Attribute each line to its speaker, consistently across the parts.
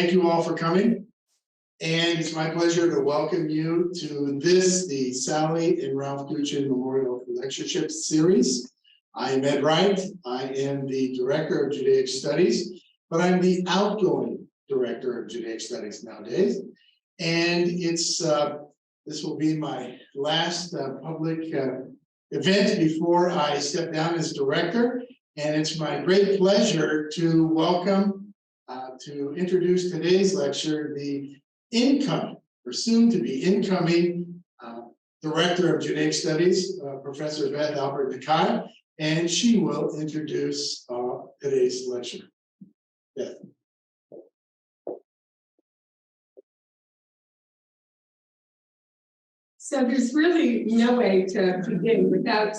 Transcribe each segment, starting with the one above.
Speaker 1: thank you all for coming. And it's my pleasure to welcome you to this, the Sally and Ralph Duchin Memorial Lectureship Series. I am Ed Wright. I am the Director of Judaic Studies, but I'm the outgoing Director of Judaic Studies nowadays. And it's this will be my last public event before I step down as Director. And it's my great pleasure to welcome, to introduce today's lecture, the incoming, or soon to be incoming, Director of Judaic Studies, Professor Beth Albert Nakai, and she will introduce today's lecture. Beth.
Speaker 2: So there's really no way to begin without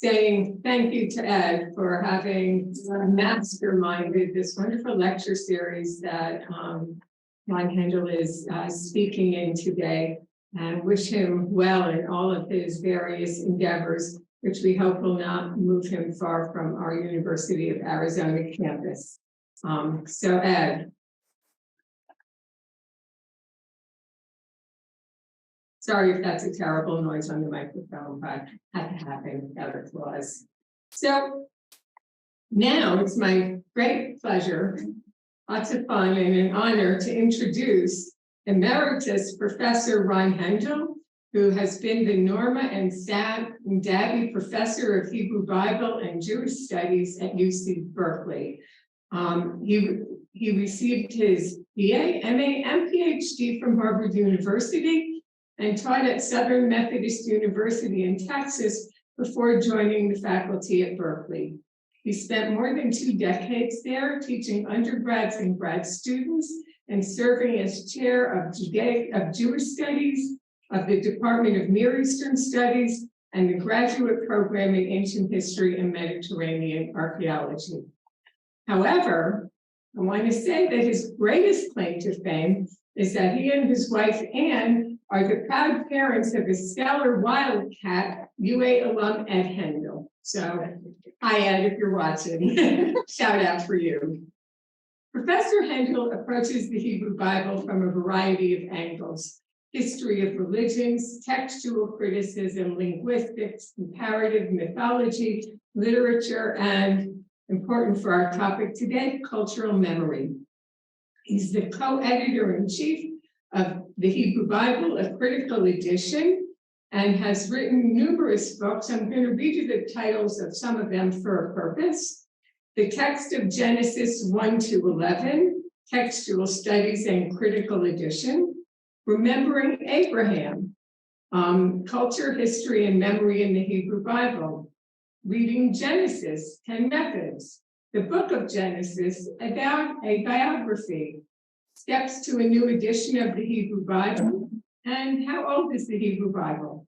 Speaker 2: saying thank you to Ed for having masterminded this wonderful lecture series that Ron Hendel is speaking in today, and wish him well in all of his various endeavors, which we hope will not move him far from our University of Arizona campus. So Ed. Sorry if that's a terrible noise on the microphone, but had to happen, other flaws. So now it's my great pleasure, lots of fun and an honor to introduce Emeritus Professor Ron Hendel, who has been the Norma and Dabby Professor of Hebrew Bible and Jewish Studies at UC Berkeley. He received his BA, MA, and Ph.D. from Harvard University and taught at Southern Methodist University in Texas before joining the faculty at Berkeley. He spent more than 2 decades there teaching undergrads and grad students and serving as chair of Jewish Studies, of the Department of Near Eastern Studies, and the graduate program in Ancient History and Mediterranean Archaeology. However, I want to say that his greatest claim to fame is that he and his wife, Anne, are the proud parents of a stellar Wildcat UA alum, Ed Hendel. So, hi Ed, if you're watching, shout out for you. Professor Hendel approaches the Hebrew Bible from a variety of angles: history of religions, textual criticism, linguistics, comparative mythology, literature, and, important for our topic today, cultural memory. He's the co-editor-in-chief of the Hebrew Bible, a critical edition, and has written numerous books. I'm going to read you the titles of some of them for a purpose. The Text of Genesis 1 to 11, Textual Studies and Critical Edition. Remembering Abraham, Culture, History, and Memory in the Hebrew Bible. Reading Genesis, 10 Methods. The Book of Genesis, a biography. Steps to a new edition of the Hebrew Bible, and how old is the Hebrew Bible?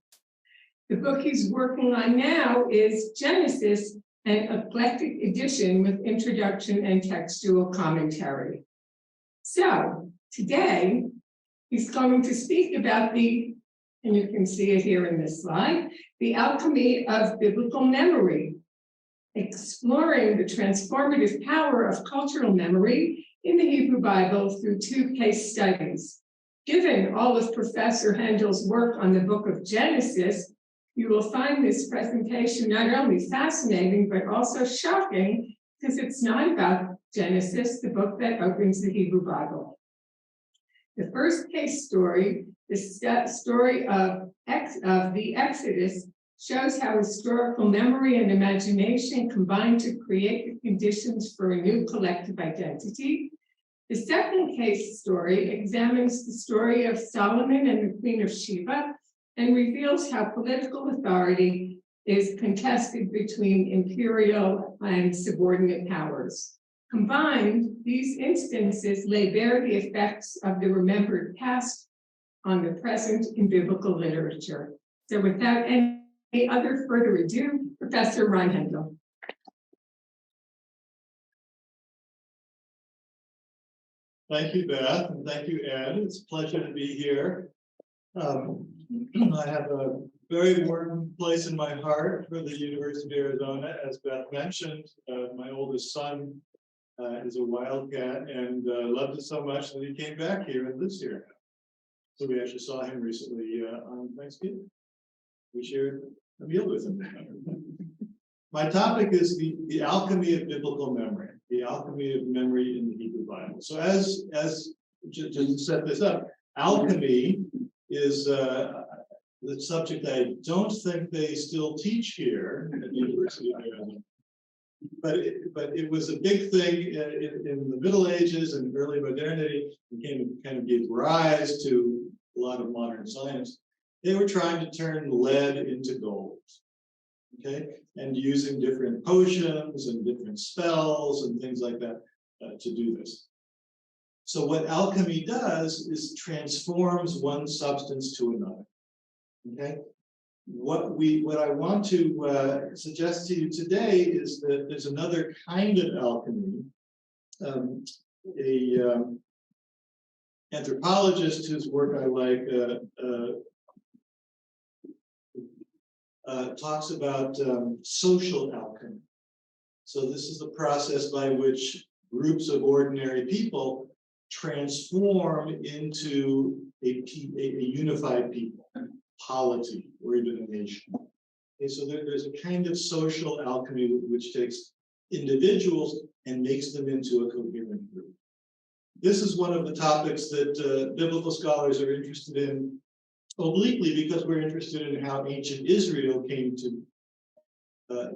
Speaker 2: The book he's working on now is Genesis, an eclectic edition with introduction and textual commentary. So today, he's going to speak about and you can see it here in this slide, the alchemy of biblical memory, exploring the transformative power of cultural memory in the Hebrew Bible through 2 case studies. Given all of Professor Hendel's work on the book of Genesis, you will find this presentation not only fascinating, but also shocking, because it's not about Genesis, the book that opens the Hebrew Bible. The first case story, the story of the Exodus, shows how historical memory and imagination combine to create the conditions for a new collective identity. The second case story examines the story of Solomon and the Queen of Sheba and reveals how political authority is contested between imperial and subordinate powers. Combined, these instances lay bare the effects of the remembered past on the present in biblical literature. So without any other further ado, Professor Ron Hendel.
Speaker 3: Thank you, Beth, and thank you, Ed. It's a pleasure to be here. I have a very warm place in my heart for the University of Arizona. As Beth mentioned, my oldest son He's a wildcat and loved it so much that he came back here and lives here. So we actually saw him recently on Thanksgiving. We shared a meal with him. My topic is the alchemy of biblical memory, the alchemy of memory in the Hebrew Bible. So as just to set this up, alchemy is the subject I don't think they still teach here at the University of Iowa. But it was a big thing in the Middle Ages and early modernity. It kind of gave rise to a lot of modern science. They were trying to turn lead into gold, okay, and using different potions and different spells and things like that to do this. So what alchemy does is transforms one substance to another. Okay. What I want to suggest to you today is that there's another kind of alchemy. Anthropologist whose work I like talks about social alchemy. So this is the process by which groups of ordinary people transform into a unified people, polity, or even a nation. Okay, so there's a kind of social alchemy which takes individuals and makes them into a coherent group. This is one of the topics that biblical scholars are interested in obliquely because we're interested in how ancient Israel came to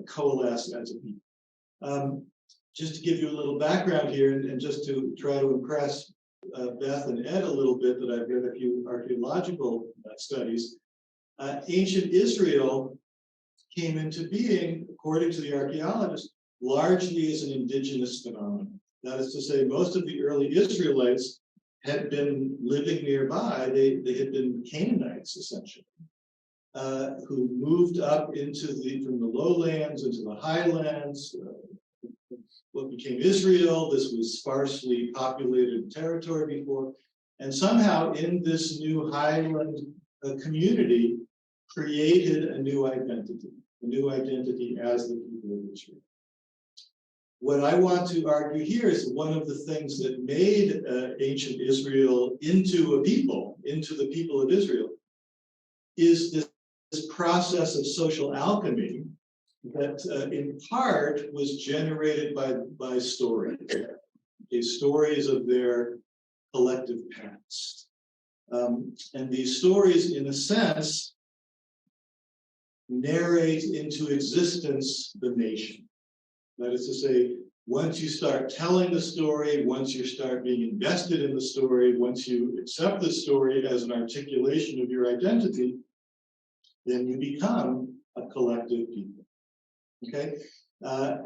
Speaker 3: coalesce as a people. Just to give you a little background here and just to try to impress Beth and Ed a little bit, that I've read a few archaeological studies. Ancient Israel came into being, according to the archaeologists, largely as an indigenous phenomenon. That is to say, most of the early Israelites had been living nearby. They had been Canaanites, essentially, who moved up from the lowlands into the highlands, what became Israel. This was sparsely populated territory before. And somehow in this new highland community created a new identity as the people of Israel. What I want to argue here is one of the things that made ancient Israel into the people of Israel, is this process of social alchemy that in part was generated by stories, stories of their collective past. And these stories, in a sense, narrate into existence the nation. That is to say, once you start telling the story, once you start being invested in the story, once you accept the story as an articulation of your identity, then you become a collective people. Okay?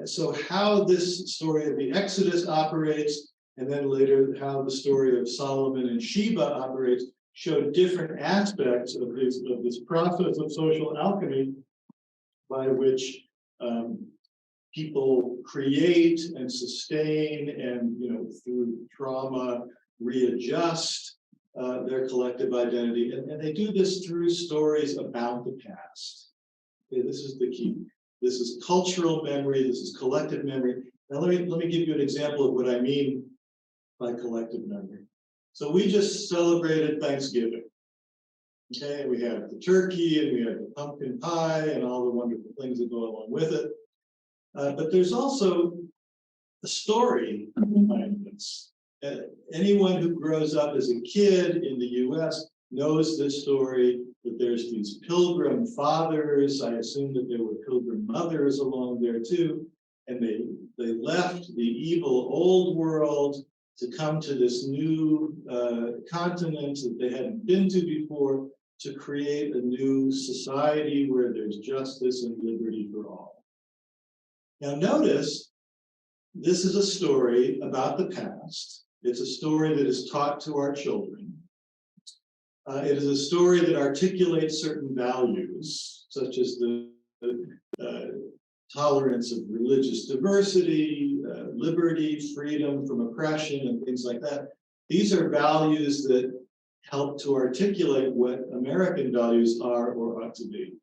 Speaker 3: So how this story of the Exodus operates, and then later how the story of Solomon and Sheba operates, show different aspects of this process of social alchemy by which people create and sustain and, through trauma, readjust their collective identity. And they do this through stories about the past. Okay, this is the key. This is cultural memory. This is collective memory. Now, let me give you an example of what I mean by collective memory. So we just celebrated Thanksgiving. Okay, we had the turkey and we had the pumpkin pie and all the wonderful things that go along with it. But there's also a story behind this. Anyone who grows up as a kid in the US knows this story, that there's these pilgrim fathers. I assume that there were pilgrim mothers along there too. And they left the evil old world to come to this new continent that they hadn't been to before, to create a new society where there's justice and liberty for all. Now notice, this is a story about the past. It's a story that is taught to our children. It is a story that articulates certain values, such as the tolerance of religious diversity, liberty, freedom from oppression, and things like that. These are values that help to articulate what American values are or ought to be.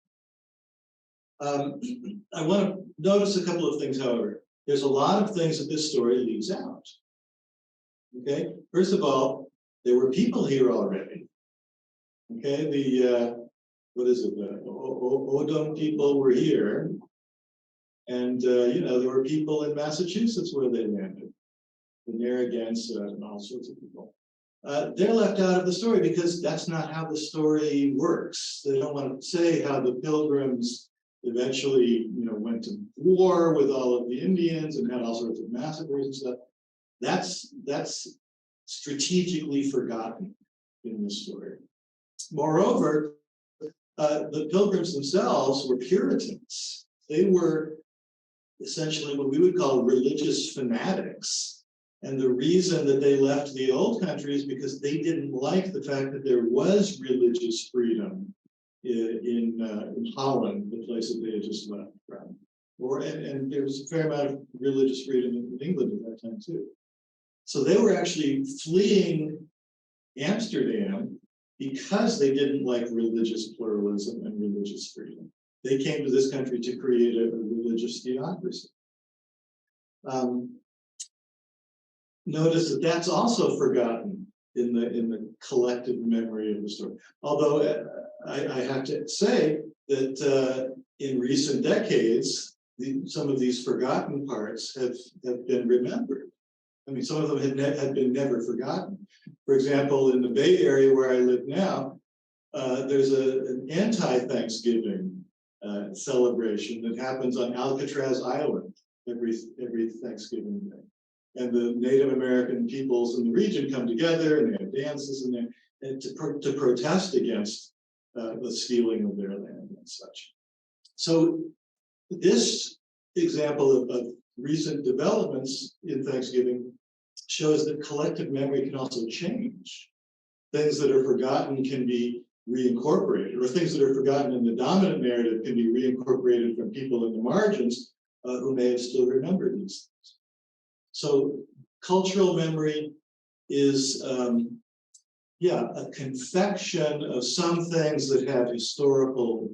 Speaker 3: I want to notice a couple of things, however. there's a lot of things that this story leaves out. Okay, first of all, there were people here already. Okay, what is it? The Odom people were here, and there were people in Massachusetts where they landed, the Narragansett and all sorts of people. They're left out of the story because that's not how the story works. They don't want to say how the Pilgrims eventually, went to war with all of the Indians and had all sorts of massacres and stuff. That's strategically forgotten in this story. Moreover, the Pilgrims themselves were Puritans. They were essentially what we would call religious fanatics. And the reason that they left the old country is because they didn't like the fact that there was religious freedom in Holland, the place that they had just left from. And there was a fair amount of religious freedom in England at that time too. So they were actually fleeing Amsterdam because they didn't like religious pluralism and religious freedom. They came to this country to create a religious theocracy. Notice that that's also forgotten in the collective memory of the story. Although I have to say that in recent decades, some of these forgotten parts have been remembered. I mean, some of them had been never forgotten. For example, in the Bay Area where I live now, there's an anti-Thanksgiving celebration that happens on Alcatraz Island every Thanksgiving day. And the Native American peoples in the region come together and they have dances in there and to protest against the stealing of their land and such. So this example of recent developments in Thanksgiving shows that collective memory can also change. Things that are forgotten can be reincorporated, or things that are forgotten in the dominant narrative can be reincorporated from people in the margins who may have still remembered these things. So cultural memory is, a confection of some things that have historical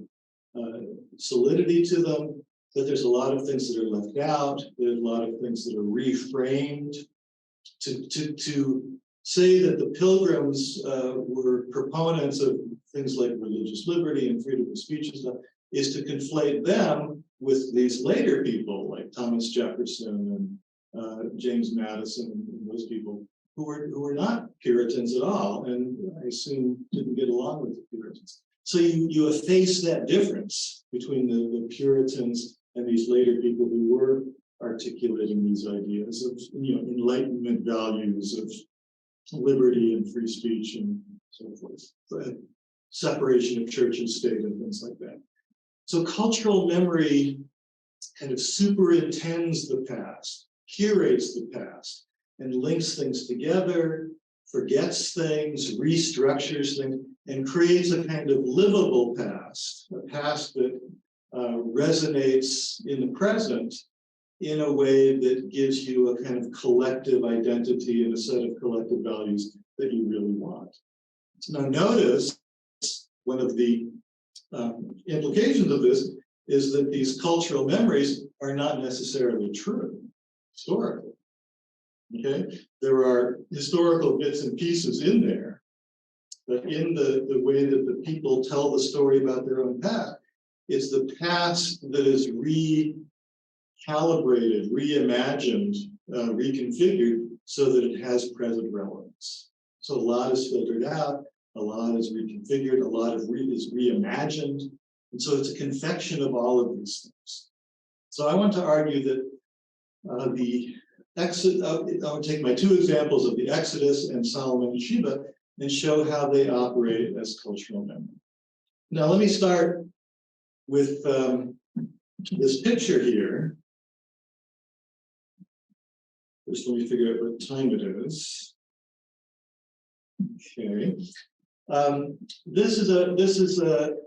Speaker 3: solidity to them, but there's a lot of things that are left out. There's a lot of things that are reframed. To say that the Pilgrims were proponents of things like religious liberty and freedom of speech and stuff is to conflate them with these later people like Thomas Jefferson and James Madison and those people who were not Puritans at all, and I assume didn't get along with the Puritans. So you efface that difference between the Puritans and these later people who were articulating these ideas of Enlightenment values of liberty and free speech and so forth, separation of church and state and things like that. So cultural memory kind of superintends the past, curates the past, and links things together, forgets things, restructures things, and creates a kind of livable past, a past that resonates in the present in a way that gives you a kind of collective identity and a set of collective values that you really want. Now notice, one of the implications of this is that these cultural memories are not necessarily true historically. Okay, there are historical bits and pieces in there, but in the way that the people tell the story about their own past, it's the past that is recalibrated, reimagined, reconfigured so that it has present relevance. So a lot is filtered out, a lot is reconfigured, a lot is reimagined, and so it's a confection of all of these things. So I want to argue that the Exodus, I would take my two examples of the Exodus and Solomon and Sheba and show how they operate as cultural memory. Now let me start with this picture here. Just let me figure out what time it is. Okay. This is an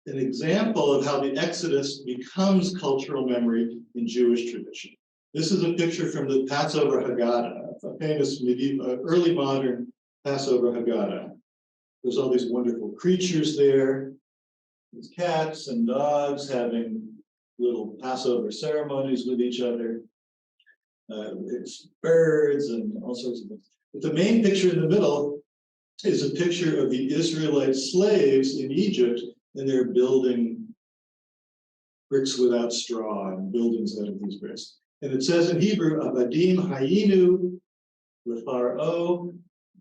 Speaker 3: example of how the Exodus becomes cultural memory in Jewish tradition. This is a picture from the Passover Haggadah, a famous medieval, early modern Passover Haggadah. There's all these wonderful creatures there. There's cats and dogs having little Passover ceremonies with each other. it's birds and all sorts of things. But the main picture in the middle is a picture of the Israelite slaves in Egypt, and they're building bricks without straw and buildings out of these bricks. And it says in Hebrew, Avadim Hayinu L'Pharaoh,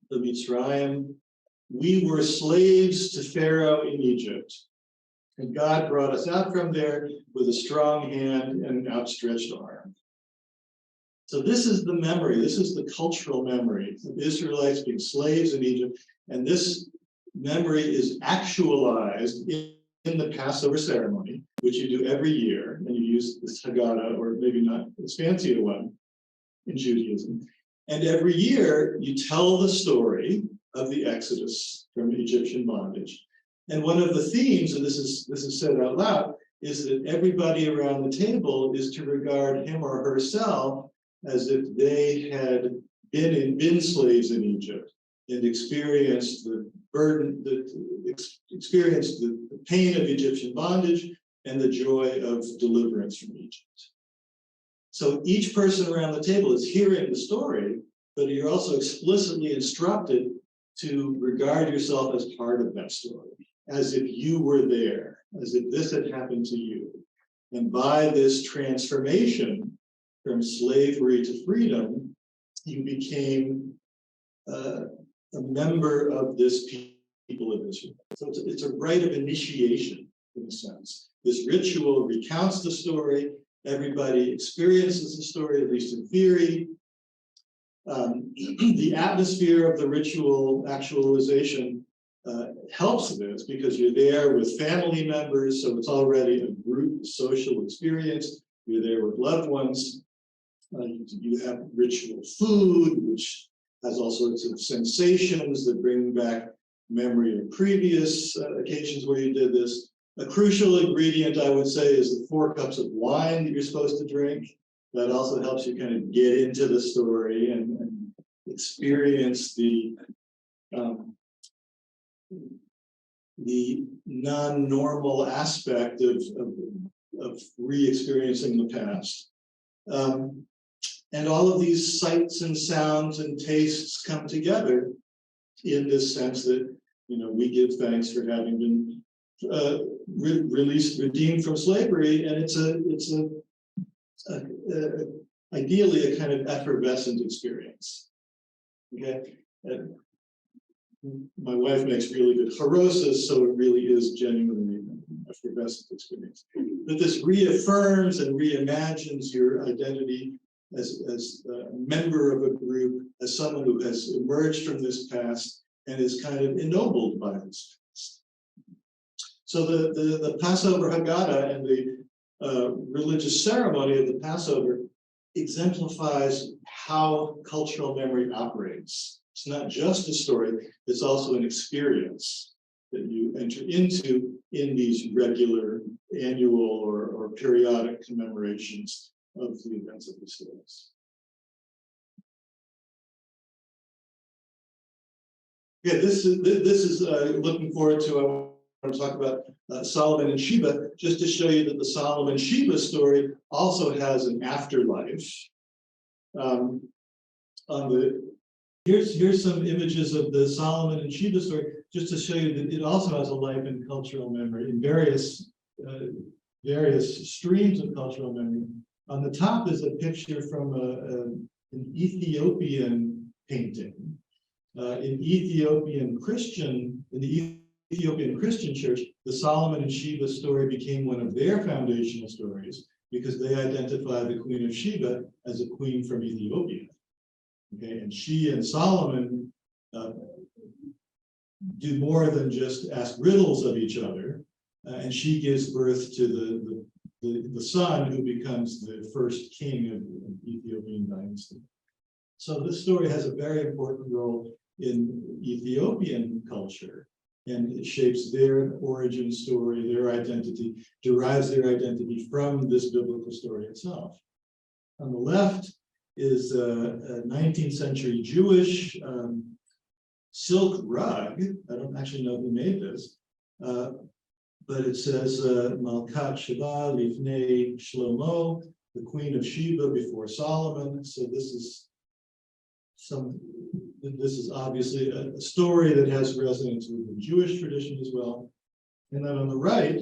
Speaker 3: the Mitzrayim, we were slaves to Pharaoh in Egypt. And God brought us out from there with a strong hand and an outstretched arm. So this is the memory, this is the cultural memory of Israelites being slaves in Egypt. And this memory is actualized in the Passover ceremony, which you do every year. And you use this Haggadah, or maybe not as fancy a one in Judaism. And every year you tell the story of the Exodus from Egyptian bondage. And one of the themes, and this is said out loud, is that everybody around the table is to regard him or herself as if they had been slaves in Egypt and experienced the burden, experienced the pain of Egyptian bondage and the joy of deliverance from Egypt. So each person around the table is hearing the story, but you're also explicitly instructed to regard yourself as part of that story, as if you were there, as if this had happened to you. And by this transformation from slavery to freedom, you became a member of this people of Israel. So it's a rite of initiation, in a sense. This ritual recounts the story. Everybody experiences the story, at least in theory. The atmosphere of the ritual actualization helps this because you're there with family members, so it's already a group social experience. You're there with loved ones. You have ritual food, which has all sorts of sensations that bring back memory of previous occasions where you did this. A crucial ingredient, I would say, is the 4 cups of wine that you're supposed to drink. That also helps you kind of get into the story and experience the non-normal aspect of re-experiencing the past. And all of these sights and sounds and tastes come together in this sense that, you know, we give thanks for having been redeemed from slavery, and it's ideally a kind of effervescent experience. Okay, my wife makes really good harosas, so it really is genuinely an effervescent experience. But this reaffirms and reimagines your identity as a member of a group, as someone who has emerged from this past and is kind of ennobled by this past. So the Passover Haggadah and the religious ceremony of the Passover exemplifies how cultural memory operates. It's not just a story, it's also an experience that you enter into in these regular annual or periodic commemorations of the events of the stories. Yeah, this is looking forward to, I want to talk about Solomon and Sheba, just to show you that the Solomon Sheba story also has an afterlife. Here's some images of the Solomon and Sheba story, just to show you that it also has a life in cultural memory, in various streams of cultural memory. On the top is a picture from an Ethiopian painting. In the Ethiopian Christian church, the Solomon and Sheba story became one of their foundational stories because they identify the Queen of Sheba as a queen from Ethiopia. Okay, and she and Solomon do more than just ask riddles of each other, and she gives birth to the son who becomes the first king of the Ethiopian dynasty. So this story has a very important role in Ethiopian culture, and it shapes their origin story, their identity, derives their identity from this biblical story itself. On the left is a 19th century Jewish silk rug. I don't actually know who made this, but it says Malkat Sheba Lifnei Shlomo the Queen of Sheba before Solomon. So this is obviously a story that has resonance with the Jewish tradition as well. And then on the right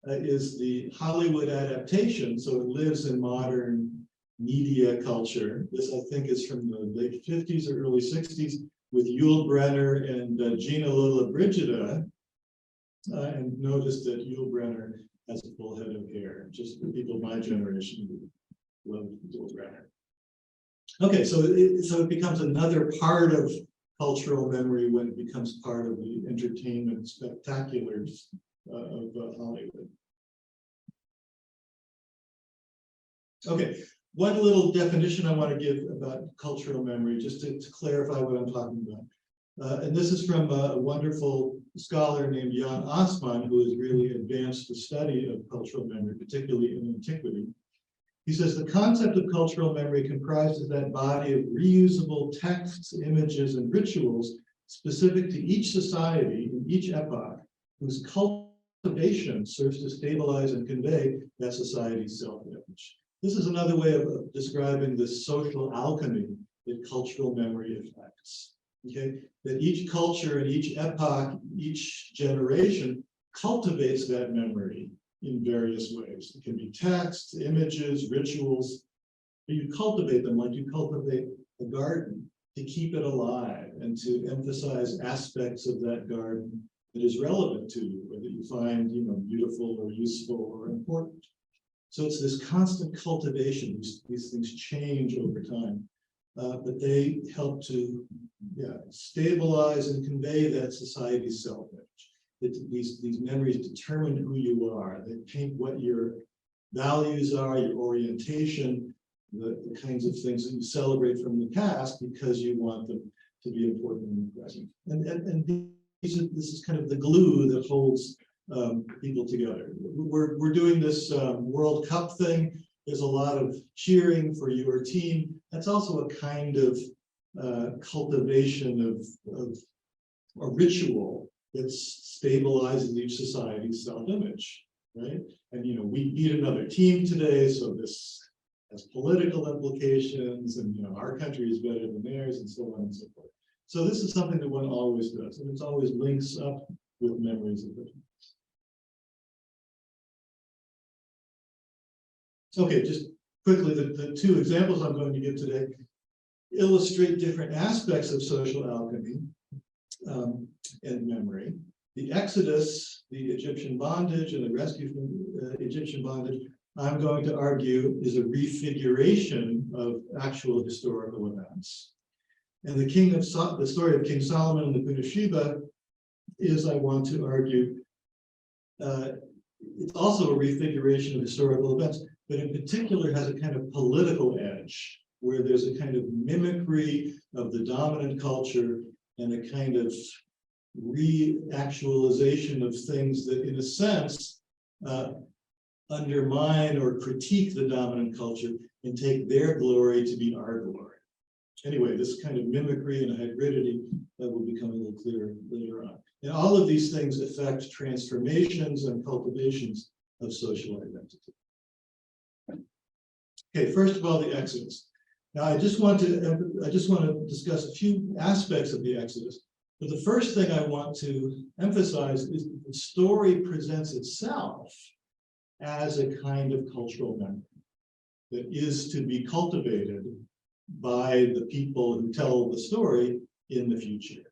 Speaker 3: is the Hollywood adaptation. So it lives in modern media culture. This, I think, is from the late 50s or early 60s with Yul Brynner and Gina Lollobrigida. And notice that Yul Brynner has a full head of hair. Just for people of my generation who love Yul Brynner. Okay, so it becomes another part of cultural memory when it becomes part of the entertainment spectaculars of Hollywood. Okay, one little definition I want to give about cultural memory, just to clarify what I'm talking about. And this is from a wonderful scholar named Jan Assmann, who has really advanced the study of cultural memory, particularly in antiquity. He says the concept of cultural memory comprises that body of reusable texts, images, and rituals specific to each society in each epoch, whose cultivation serves to stabilize and convey that society's self-image. This is another way of describing the social alchemy that cultural memory affects. Okay, that each culture and each epoch, each generation cultivates that memory in various ways. It can be texts, images, rituals. You cultivate them like you cultivate a garden to keep it alive and to emphasize aspects of that garden that is relevant to you, or that you find, beautiful or useful or important. So it's this constant cultivation. These things change over time, but they help to stabilize and convey that society's self-image. These memories determine who you are. They paint what your values are, your orientation, the kinds of things that you celebrate from the past because you want them to be important in the present. And this is kind of the glue that holds people together. We're doing this World Cup thing. There's a lot of cheering for your team. That's also a kind of cultivation of a ritual that stabilizes each society's self-image, right? And we beat another team today, so this has political implications, and our country is better than theirs, and so on and so forth. So this is something that one always does, and it always links up with memories of it. Okay, just quickly, the two examples I'm going to give today illustrate different aspects of social alchemy and memory. The Exodus, the Egyptian bondage, and the rescue from Egyptian bondage, I'm going to argue, is a refiguration of actual historical events. And the story of King Solomon and the Queen of Sheba is, I want to argue, it's also a refiguration of historical events, but in particular has a kind of political edge, where there's a kind of mimicry of the dominant culture and a kind of re-actualization of things that, in a sense, undermine or critique the dominant culture and take their glory to be our glory. Anyway, this kind of mimicry and hybridity that will become a little clearer later on. And all of these things affect transformations and cultivations of social identity. Okay, first of all, the Exodus. Now, I just want to discuss a few aspects of the Exodus. But the first thing I want to emphasize is that the story presents itself as a kind of cultural memory that is to be cultivated by the people who tell the story in the future.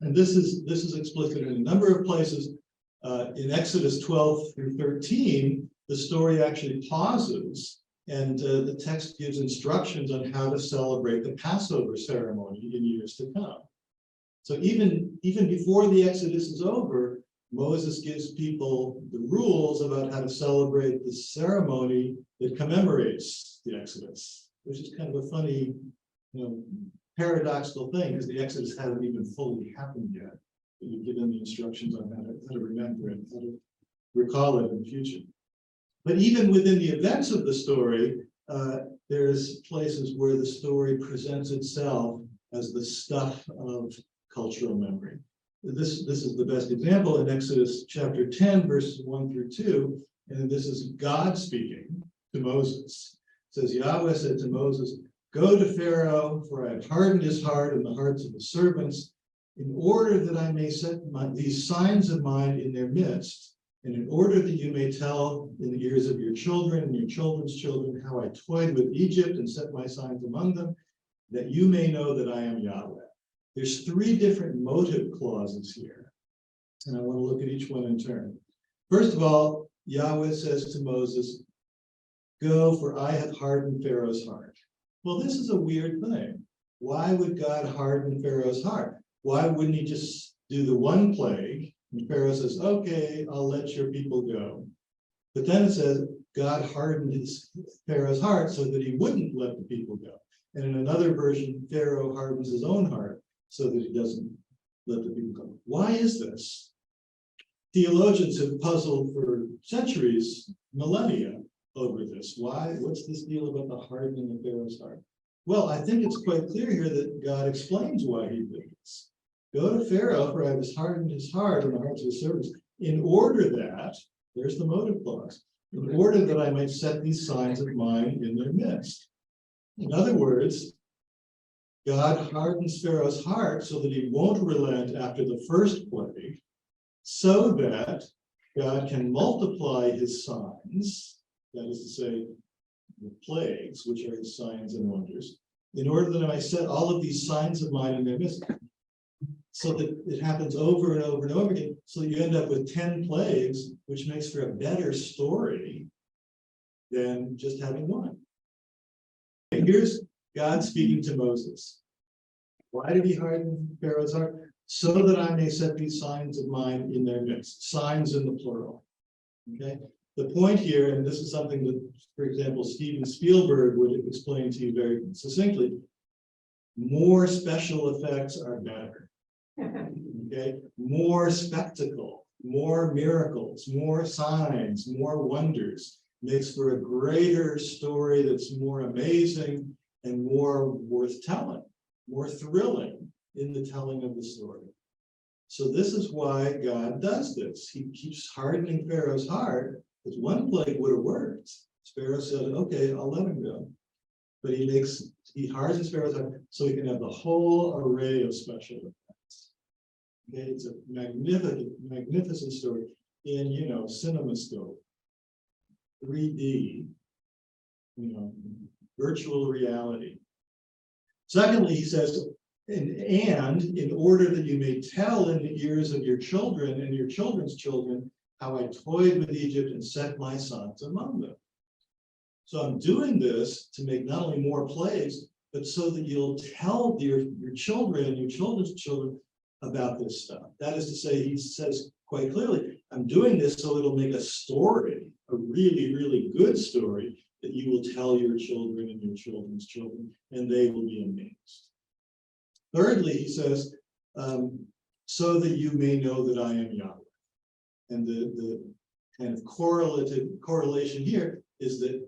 Speaker 3: And this is explicit in a number of places. In Exodus 12 through 13, the story actually pauses, and the text gives instructions on how to celebrate the Passover ceremony in years to come. So even before the Exodus is over, Moses gives people the rules about how to celebrate the ceremony that commemorates the Exodus, which is kind of a funny, paradoxical thing, because the Exodus hasn't even fully happened yet. But you give them the instructions on how to remember it, how to recall it in the future. But even within the events of the story, there's places where the story presents itself as the stuff of cultural memory. This is the best example in Exodus chapter 10, verses 1 through 2, and this is God speaking to Moses. It says, Yahweh said to Moses, go to Pharaoh, for I have hardened his heart and the hearts of his servants, in order that I may set these signs of mine in their midst, and in order that you may tell in the ears of your children and your children's children how I toyed with Egypt and set my signs among them, that you may know that I am Yahweh. There's 3 different motive clauses here, and I want to look at each one in turn. First of all, Yahweh says to Moses, go, for I have hardened Pharaoh's heart. Well, this is a weird thing. Why would God harden Pharaoh's heart? Why wouldn't he just do the one plague? And Pharaoh says, okay, I'll let your people go. But then it says, God hardened Pharaoh's heart so that he wouldn't let the people go. And in another version, Pharaoh hardens his own heart so that he doesn't let the people go. Why is this? Theologians have puzzled for centuries, millennia, over this. Why? What's this deal about the hardening of Pharaoh's heart? Well, I think it's quite clear here that God explains why he did this. Go to Pharaoh, for I have hardened his heart and the hearts of his servants, in order that, there's the motive clause, in order that I might set these signs of mine in their midst. In other words, God hardens Pharaoh's heart so that he won't relent after the first plague, so that God can multiply his signs, that is to say, the plagues, which are his signs and wonders, in order that I might set all of these signs of mine in their midst, so that it happens over and over and over again, so you end up with 10 plagues, which makes for a better story than just having one. And here's God speaking to Moses. Why did he harden Pharaoh's heart? So that I may set these signs of mine in their midst, signs in the plural. Okay. The point here, and this is something that, for example, Steven Spielberg would explain to you very succinctly, more special effects are better. Okay, more spectacle, more miracles, more signs, more wonders makes for a greater story that's more amazing and more worth telling, more thrilling in the telling of the story. So this is why God does this. He keeps hardening Pharaoh's heart, because one plague would have worked. Pharaoh said, okay, I'll let him go. But he hardens Pharaoh's heart so he can have the whole array of special effects. Okay, it's a magnificent story in, CinemaScope, 3D, virtual reality. Secondly, he says, and in order that you may tell in the ears of your children and your children's children how I toyed with Egypt and set my sons among them. So I'm doing this to make not only more plagues, but so that you'll tell your children and your children's children about this stuff. That is to say, he says quite clearly, I'm doing this so it'll make a story, a really, really good story that you will tell your children and your children's children, and they will be amazed. Thirdly, he says, so that you may know that I am Yahweh. And the kind of correlation here is that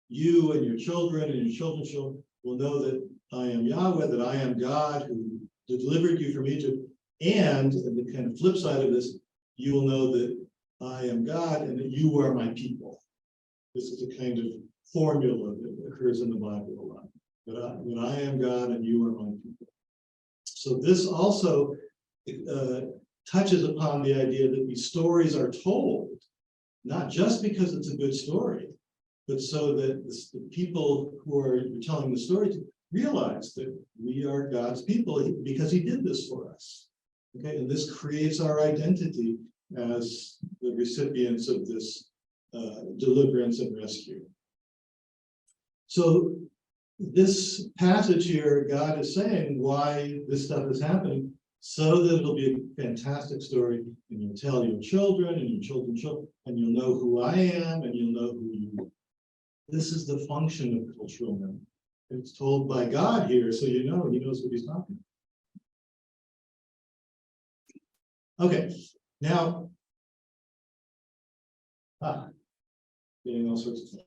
Speaker 3: you and your children and your children's children will know that I am Yahweh, that I am God who delivered you from Egypt. And the kind of flip side of this, you will know that I am God and that you are my people. This is a kind of formula that occurs in the Bible a lot. That I am God and you are my people. So this also touches upon the idea that these stories are told, not just because it's a good story, but so that the people who are telling the story to realize that we are God's people because he did this for us. Okay, and this creates our identity as the recipients of this deliverance and rescue. So this passage here, God is saying why this stuff is happening, so that it'll be a fantastic story, and you'll tell your children and your children's children, and you'll know who I am, and you'll know who you are. This is the function of cultural memory. It's told by God here, so you know he knows what he's talking about. Okay, now, getting all sorts of things.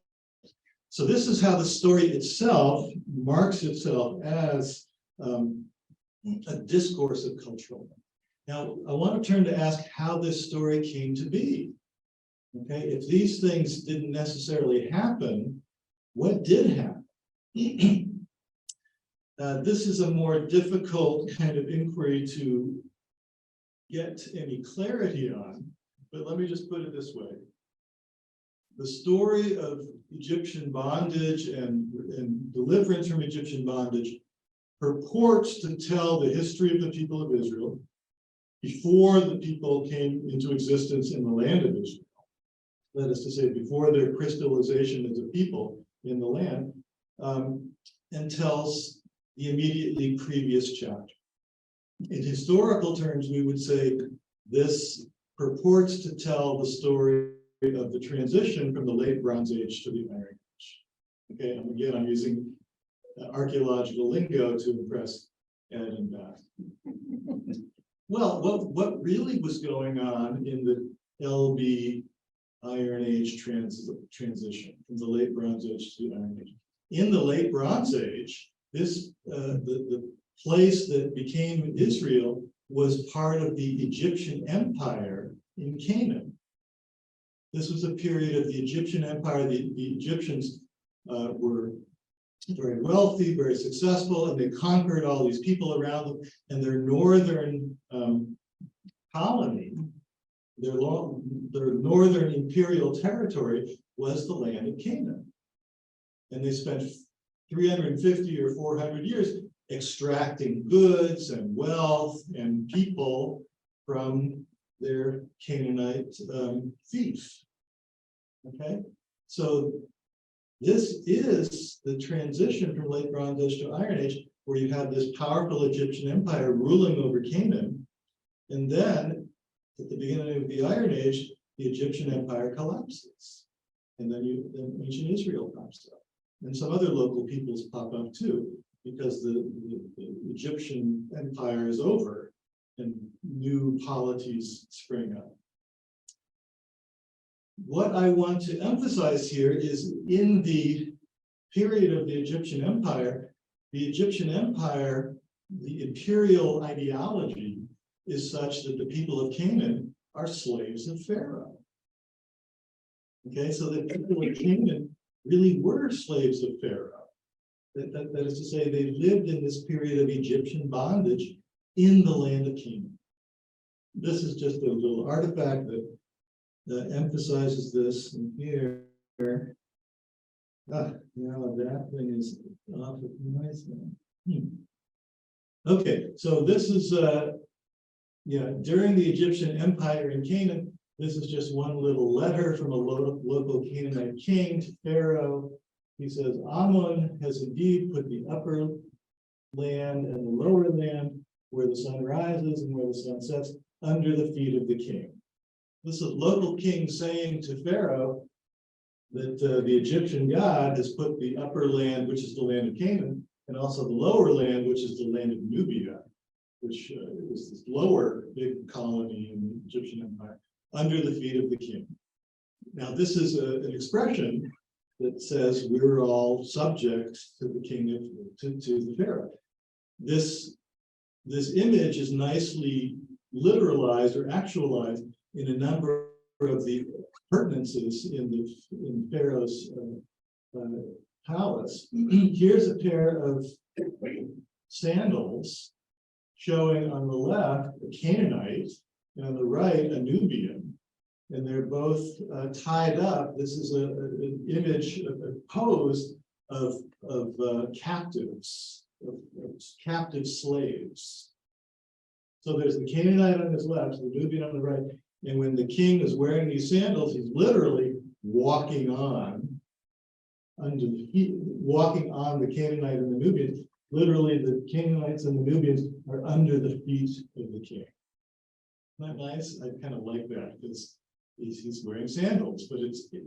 Speaker 3: So this is how the story itself marks itself as a discourse of cultural memory. Now, I want to turn to ask how this story came to be. Okay, if these things didn't necessarily happen, what did happen? This is a more difficult kind of inquiry to get any clarity on, but let me just put it this way. The story of Egyptian bondage and deliverance from Egyptian bondage purports to tell the history of the people of Israel before the people came into existence in the land of Israel. That is to say, before their crystallization as a people in the land, and tells the immediately previous chapter. In historical terms, we would say this purports to tell the story of the transition from the late Bronze Age to the Iron Age. Okay, and again, I'm using archaeological lingo to impress Ed and Beth. Well, what really was going on in the LB Iron Age transition from the late Bronze Age to the Iron Age? In the late Bronze Age, this the place that became Israel was part of the Egyptian Empire in Canaan. This was a period of the Egyptian Empire. The Egyptians were very wealthy, very successful, and they conquered all these people around them. And their northern colony, their northern imperial territory was the land of Canaan. And they spent 350 or 400 years extracting goods and wealth and people from their Canaanite fief. Okay, so this is the transition from late Bronze Age to Iron Age, where you have this powerful Egyptian empire ruling over Canaan, and then at the beginning of the Iron Age, the Egyptian empire collapses, and then ancient Israel pops up, and some other local peoples pop up too, because the Egyptian empire is over, and new polities spring up. What I want to emphasize here is in the period of the Egyptian Empire, the imperial ideology is such that the people of Canaan are slaves of Pharaoh. Okay, so the people of Canaan really were slaves of Pharaoh. That is to say, they lived in this period of Egyptian bondage in the land of Canaan. This is just a little artifact that emphasizes this. And here, now that thing is off of noise now. Okay, so this is during the Egyptian Empire in Canaan. This is just one little letter from a local Canaanite king to Pharaoh. He says, Ammon has indeed put the upper land and the lower land, where the sun rises and where the sun sets, under the feet of the king. This is a local king saying to Pharaoh that the Egyptian god has put the upper land, which is the land of Canaan, and also the lower land, which is the land of Nubia, which is this lower big colony in the Egyptian Empire, under the feet of the king. Now, this is an expression that says we're all subject to the king to the Pharaoh. This image is nicely literalized or actualized in a number of the appurtenances in Pharaoh's palace. Here's a pair of sandals showing on the left a Canaanite and on the right a Nubian, and they're both tied up. This is an image, a pose of captives, of captive slaves. So there's the Canaanite on his left, the Nubian on the right, and when the king is wearing these sandals, he's literally walking on the Canaanite and the Nubian. Literally, the Canaanites and the Nubians are under the feet of the king. Isn't that nice? I kind of like that because he's wearing sandals, but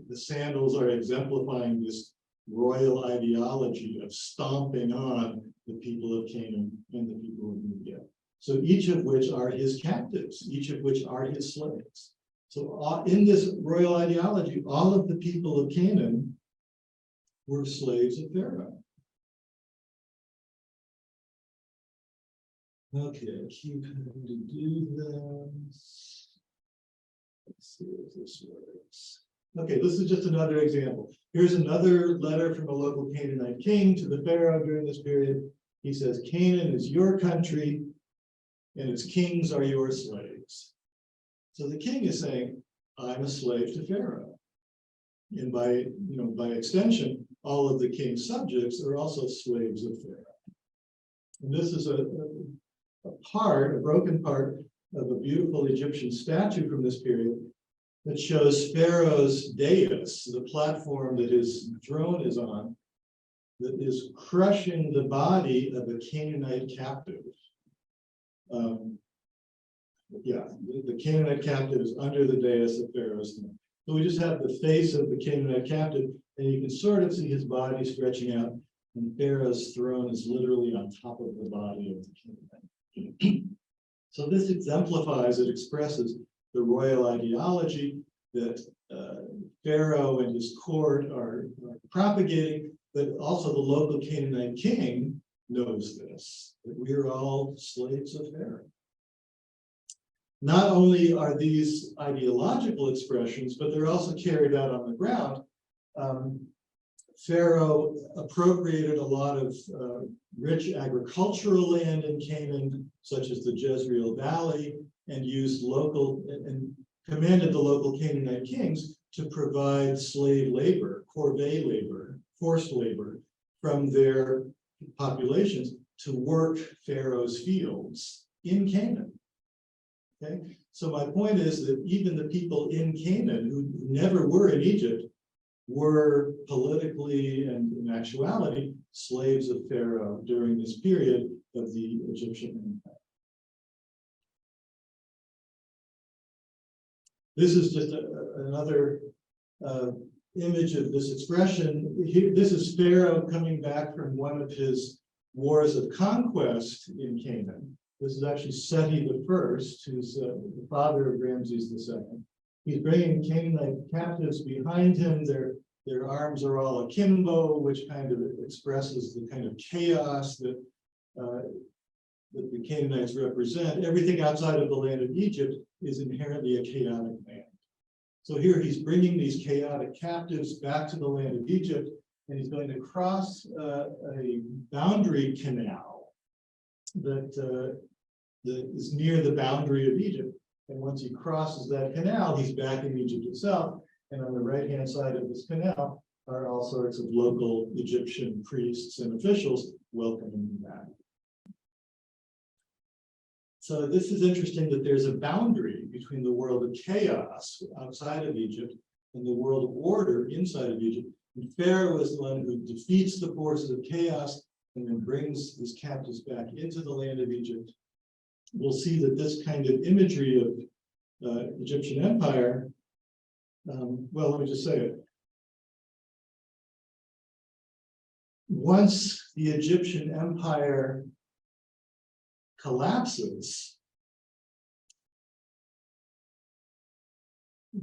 Speaker 3: the sandals are exemplifying this royal ideology of stomping on the people of Canaan and the people of Nubia. So each of which are his captives, each of which are his slaves. So in this royal ideology, all of the people of Canaan were slaves of Pharaoh. Okay, keep having to do this. Let's see if this works. Okay, this is just another example. Here's another letter from a local Canaanite king to the Pharaoh during this period. He says, Canaan is your country and its kings are your slaves. So the king is saying, I'm a slave to Pharaoh. And by extension, all of the king's subjects are also slaves of Pharaoh. And this is a broken part of a beautiful Egyptian statue from this period that shows Pharaoh's dais, the platform that his throne is on, that is crushing the body of a Canaanite captive. The Canaanite captive is under the dais of Pharaoh's throne. So we just have the face of the Canaanite captive, and you can sort of see his body stretching out, and Pharaoh's throne is literally on top of the body of the Canaanite. So this exemplifies, it expresses the royal ideology that Pharaoh and his court are propagating, but also the local Canaanite king knows this, that we are all slaves of Pharaoh. Not only are these ideological expressions, but they're also carried out on the ground. Pharaoh appropriated a lot of rich agricultural land in Canaan, such as the Jezreel Valley, and used and commanded the local Canaanite kings to provide slave labor, corvée labor, forced labor from their populations to work Pharaoh's fields in Canaan. Okay, so my point is that even the people in Canaan who never were in Egypt were politically and in actuality slaves of Pharaoh during this period of the Egyptian Empire. This is just another image of this expression. This is Pharaoh coming back from one of his wars of conquest in Canaan. This is actually Seti I, who's the father of Ramses II. He's bringing Canaanite captives behind him. Their arms are all akimbo, which kind of expresses the kind of chaos that the Canaanites represent. Everything outside of the land of Egypt is inherently a chaotic land. So here he's bringing these chaotic captives back to the land of Egypt, and he's going to cross a boundary canal that is near the boundary of Egypt. And once he crosses that canal, he's back in Egypt itself. And on the right-hand side of this canal are all sorts of local Egyptian priests and officials welcoming him back. So this is interesting that there's a boundary between the world of chaos outside of Egypt and the world of order inside of Egypt. And Pharaoh is the one who defeats the forces of chaos and then brings his captives back into the land of Egypt. We'll see that this kind of imagery of Egyptian empire, well, let me just say it. Once the Egyptian empire collapses,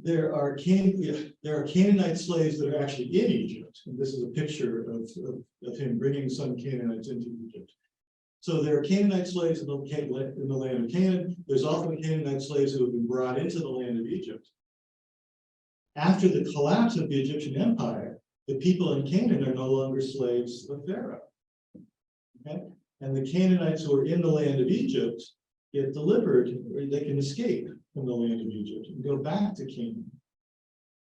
Speaker 3: there are Canaanite slaves that are actually in Egypt. And this is a picture of him bringing some Canaanites into Egypt. So there are Canaanite slaves in the land of Canaan. There's also Canaanite slaves who have been brought into the land of Egypt. After the collapse of the Egyptian empire, the people in Canaan are no longer slaves of Pharaoh. Okay? And the Canaanites who are in the land of Egypt get delivered, or they can escape from the land of Egypt and go back to Canaan.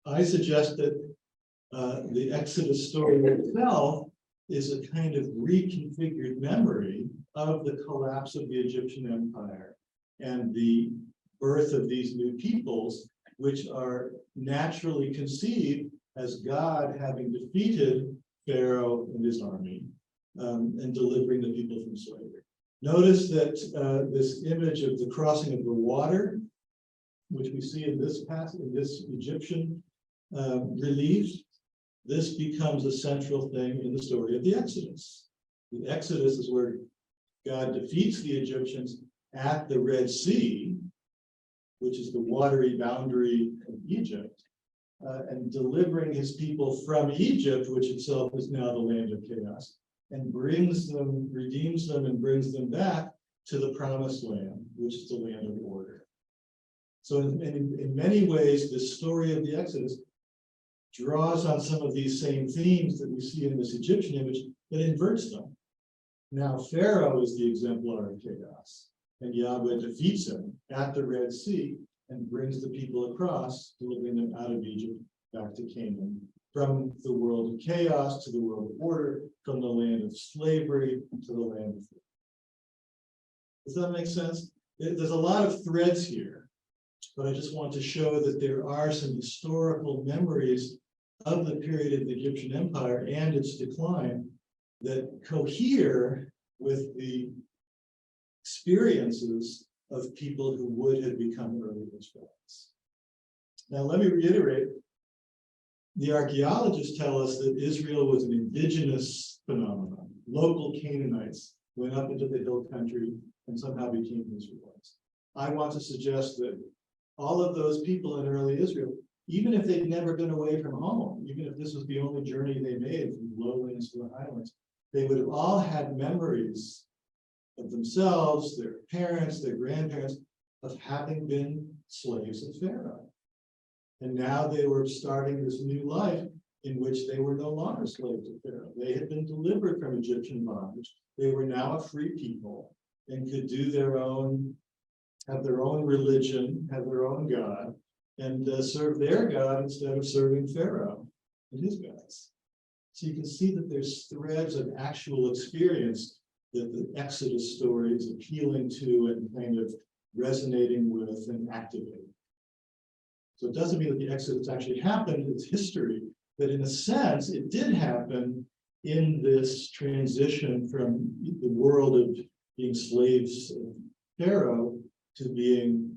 Speaker 3: I suggest that the Exodus story itself is a kind of reconfigured memory of the collapse of the Egyptian empire and the birth of these new peoples, which are naturally conceived as God having defeated Pharaoh and his army and delivering the people from slavery. Notice that this image of the crossing of the water, which we see in this Egyptian relief, this becomes a central thing in the story of the Exodus. The Exodus is where God defeats the Egyptians at the Red Sea, which is the watery boundary of Egypt, and delivering his people from Egypt, which itself is now the land of chaos, and redeems them and brings them back to the promised land, which is the land of order. So in many ways, the story of the Exodus draws on some of these same themes that we see in this Egyptian image, but inverts them. Now, Pharaoh is the exemplar of chaos, and Yahweh defeats him at the Red Sea and brings the people across, delivering them out of Egypt back to Canaan, from the world of chaos to the world of order, from the land of slavery to the land of freedom. Does that make sense? There's a lot of threads here, but I just want to show that there are some historical memories of the period of the Egyptian Empire and its decline that cohere with the experiences of people who would have become early Israelites. Now, let me reiterate, the archaeologists tell us that Israel was an indigenous phenomenon. Local Canaanites went up into the hill country and somehow became Israelites. I want to suggest that all of those people in early Israel, even if they'd never been away from home, even if this was the only journey they made from the lowlands to the highlands, they would have all had memories of themselves, their parents, their grandparents, of having been slaves of Pharaoh. And now they were starting this new life in which they were no longer slaves of Pharaoh. They had been delivered from Egyptian bondage. They were now a free people and could do their own, have their own religion, have their own God, and serve their God instead of serving Pharaoh and his gods. So you can see that there's threads of actual experience that the Exodus story is appealing to and kind of resonating with and activating. So it doesn't mean that the Exodus actually happened, it's history, but in a sense, it did happen in this transition from the world of being slaves of Pharaoh to being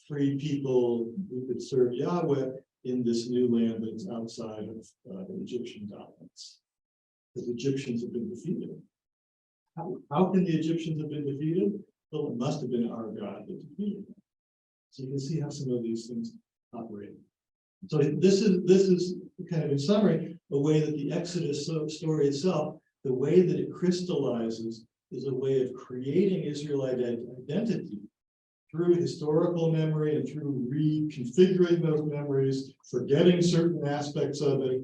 Speaker 3: free people who could serve Yahweh in this new land that's outside of Egyptian dominance. The Egyptians have been defeated. How can the Egyptians have been defeated? Well, it must have been our God that defeated them. So you can see how some of these things operate. So this is kind of in summary, a way that the Exodus story itself, the way that it crystallizes is a way of creating Israelite identity through historical memory and through reconfiguring those memories, forgetting certain aspects of it,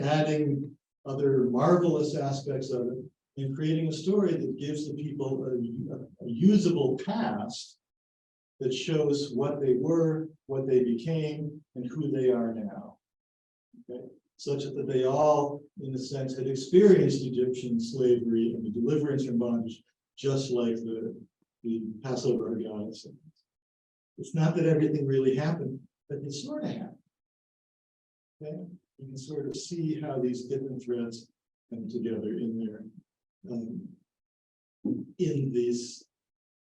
Speaker 3: adding other marvelous aspects of it, and creating a story that gives the people a usable past that shows what they were, what they became, and who they are now. Okay? Such that they all, in a sense, had experienced Egyptian slavery and the deliverance from bondage, just like the Passover Haggadah. It's not that everything really happened, but it sort of happened. Okay? You can sort of see how these different threads come together in there. In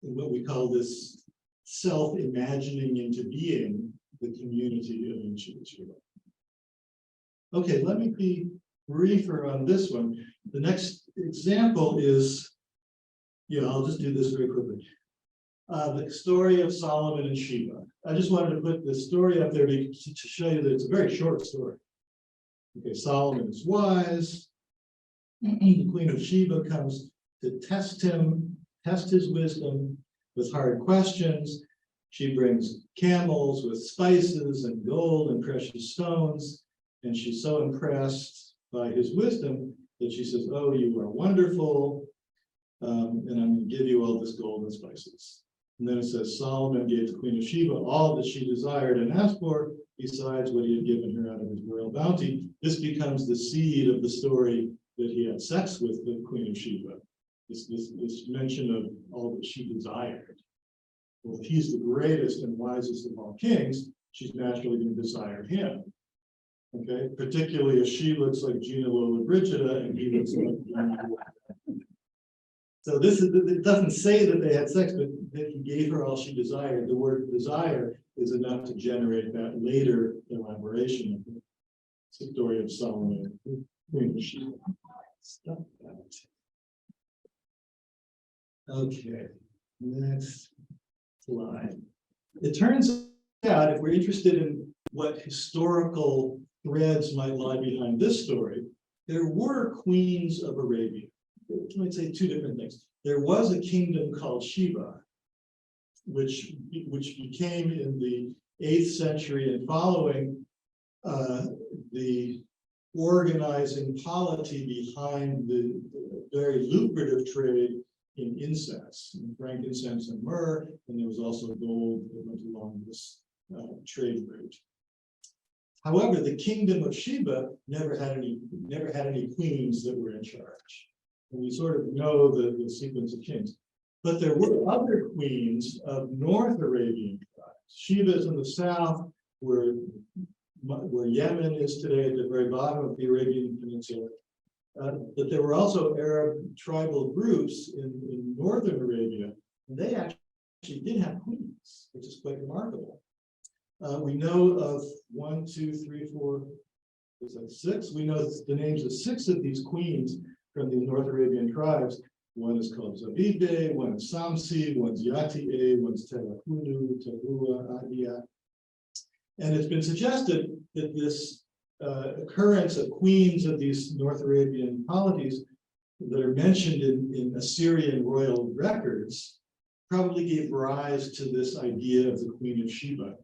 Speaker 3: what we call this self-imagining into being the community of ancient Israel. Okay, let me be briefer on this one. The next example is, I'll just do this very quickly. The story of Solomon and Sheba. I just wanted to put the story up there to show you that it's a very short story. Okay, Solomon is wise. The Queen of Sheba comes to test his wisdom with hard questions. She brings camels with spices and gold and precious stones. And she's so impressed by his wisdom that she says, "Oh, you are wonderful. And I'm going to give you all this gold and spices." And then it says, Solomon gave the Queen of Sheba all that she desired and asked for, besides what he had given her out of his royal bounty. This becomes the seed of the story that he had sex with the Queen of Sheba. This mention of all that she desired. Well, if he's the greatest and wisest of all kings, she's naturally going to desire him. Okay, particularly if she looks like Gina Lollobrigida and he looks like So it doesn't say that they had sex, but that he gave her all she desired. The word desire is enough to generate that later elaboration of the story of Solomon. Stop that. Okay, next slide. It turns out, if we're interested in what historical threads might lie behind this story, there were queens of Arabia. Let me say two different things. There was a kingdom called Sheba, which became in the 8th century and following the organizing polity behind the very lucrative trade in incense, in frankincense and myrrh, and there was also gold that went along this trade route. However, the kingdom of Sheba never had any queens that were in charge. And we sort of know the sequence of kings. But there were other queens of North Arabian tribes. Sheba is in the south, where Yemen is today, at the very bottom of the Arabian Peninsula. But there were also Arab tribal groups in northern Arabia, and they actually did have queens, which is quite remarkable. We know of 1, 2, 3, 4, there's like 6. We know the names of 6 of these queens from the North Arabian tribes. One is called Zabide, one is Samsi, one's Yati'e, one's Terahunu, Terua, Adia. And it's been suggested that this occurrence of queens of these North Arabian polities that are mentioned in Assyrian royal records probably gave rise to this idea of the Queen of Sheba.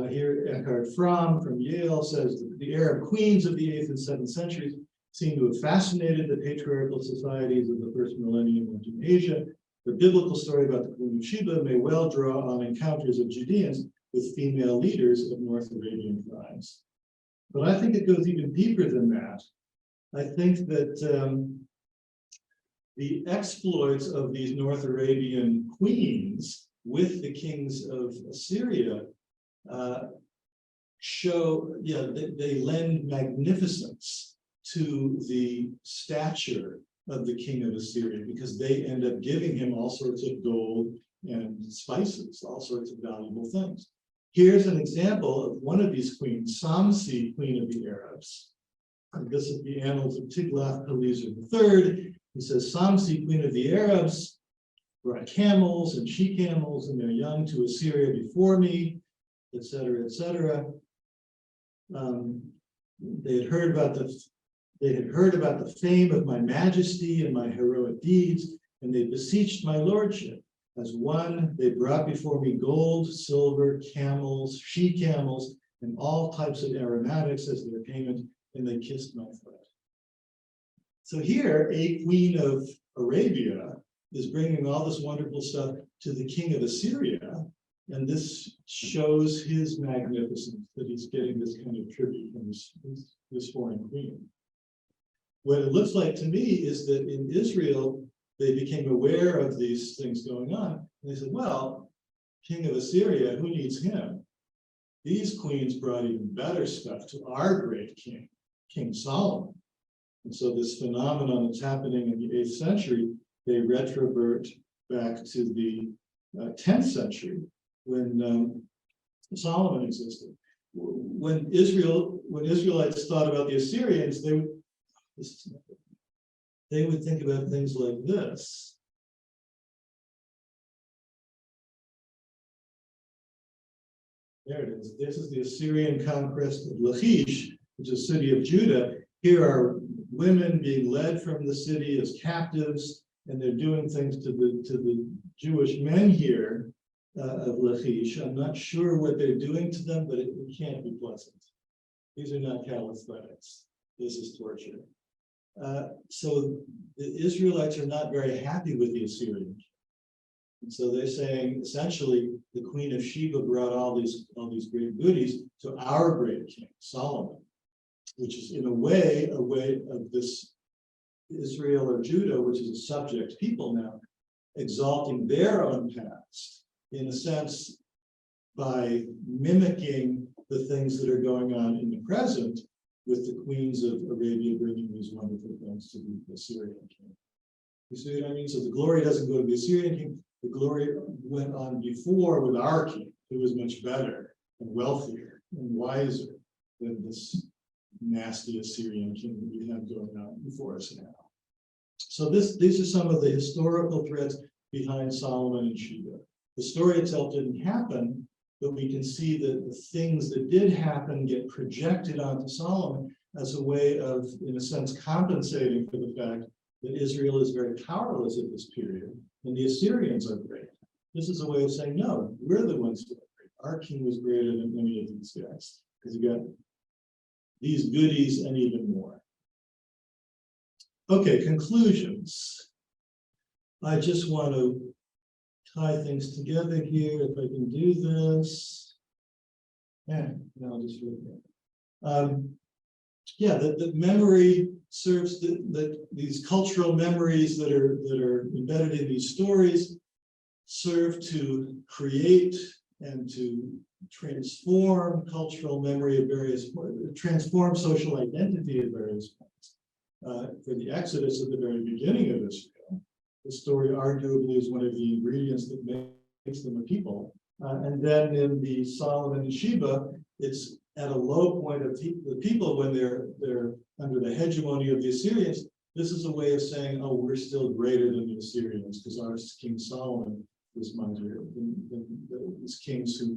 Speaker 3: Here, Eckhard Fromm from Yale says that the Arab queens of the 8th and 7th centuries seem to have fascinated the patriarchal societies of the first millennium in Asia. The biblical story about the Queen of Sheba may well draw on encounters of Judeans with female leaders of North Arabian tribes. But I think it goes even deeper than that. I think that the exploits of these North Arabian queens with the kings of Assyria show, they lend magnificence to the stature of the king of Assyria, because they end up giving him all sorts of gold and spices, all sorts of valuable things. Here's an example of one of these queens, Samsi, queen of the Arabs. And this is the annals of Tiglath-Pileser III. He says, Samsi, queen of the Arabs, brought camels and she-camels and their young to Assyria before me, etc., etc. They had heard about the fame of my majesty and my heroic deeds, and they beseeched my lordship. As one, they brought before me gold, silver, camels, she-camels, and all types of aromatics as their payment, and they kissed my foot. So here, a queen of Arabia is bringing all this wonderful stuff to the king of Assyria, and this shows his magnificence, that he's getting this kind of tribute from this foreign queen. What it looks like to me is that in Israel, they became aware of these things going on, and they said, well, king of Assyria, who needs him? These queens brought even better stuff to our great king, King Solomon. And so this phenomenon that's happening in the 8th century, they retrovert back to the 10th century, when Solomon existed. When Israelites thought about the Assyrians, they would think about things like this. There it is. This is the Assyrian conquest of Lachish, which is a city of Judah. Here are women being led from the city as captives, and they're doing things to the Jewish men here of Lachish. I'm not sure what they're doing to them, but it can't be pleasant. These are not calisthenics. This is torture. So the Israelites are not very happy with the Assyrians. And so they're saying, essentially, the Queen of Sheba brought all these great goodies to our great king, Solomon, which is in a way of this Israel or Judah, which is a subject people now, exalting their own past, in a sense, by mimicking the things that are going on in the present, with the queens of Arabia bringing these wonderful things to the Assyrian king. You see what I mean? So the glory doesn't go to the Assyrian king. The glory went on before with our king, who was much better and wealthier and wiser than this nasty Assyrian king that we have going on before us now. So these are some of the historical threads behind Solomon and Sheba. The story itself didn't happen, but we can see that the things that did happen get projected onto Solomon as a way of, in a sense, compensating for the fact that Israel is very powerless at this period, and the Assyrians are great. This is a way of saying, no, we're the ones who are great. Our king was greater than any of these guys, because he got these goodies and even more. Okay, conclusions. I just want to tie things together here, if I can do this. And I'll just read that. Yeah, the memory serves these cultural memories that are embedded in these stories serve to create and to transform cultural memory at various points, transform social identity at various points. For the Exodus at the very beginning of Israel, the story arguably is one of the ingredients that makes them a people. And then in the Solomon and Sheba, it's at a low point of the people when they're under the hegemony of the Assyrians. This is a way of saying, oh, we're still greater than the Assyrians because our King Solomon was mightier than these kings who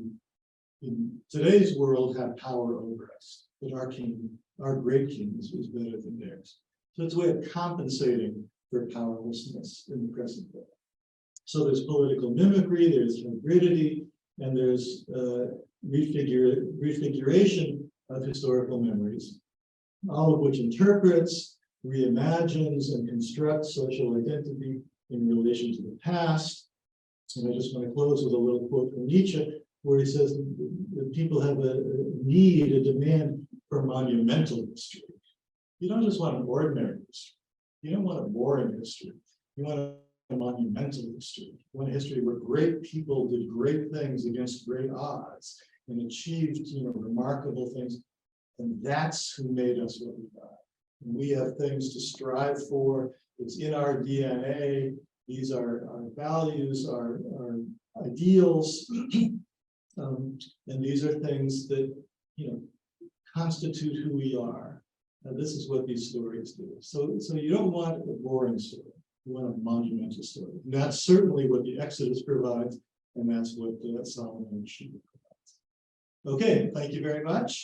Speaker 3: in today's world have power over us. But our king, our great king, is better than theirs. So it's a way of compensating for powerlessness in the present day. So there's political mimicry, there's hybridity, and there's refiguration of historical memories, all of which interprets, reimagines, and constructs social identity in relation to the past. And I just want to close with a little quote from Nietzsche, where he says that people have a need, a demand for monumental history. You don't just want an ordinary history. You don't want a boring history. You want a monumental history. You want a history where great people did great things against great odds and achieved, remarkable things. And that's who made us what we are. And we have things to strive for. It's in our DNA. These are our values, our ideals. And these are things that, constitute who we are. And this is what these stories do. So you don't want a boring story. You want a monumental story. And that's certainly what the Exodus provides, and that's what Solomon and Sheba provides. Okay, thank you very much.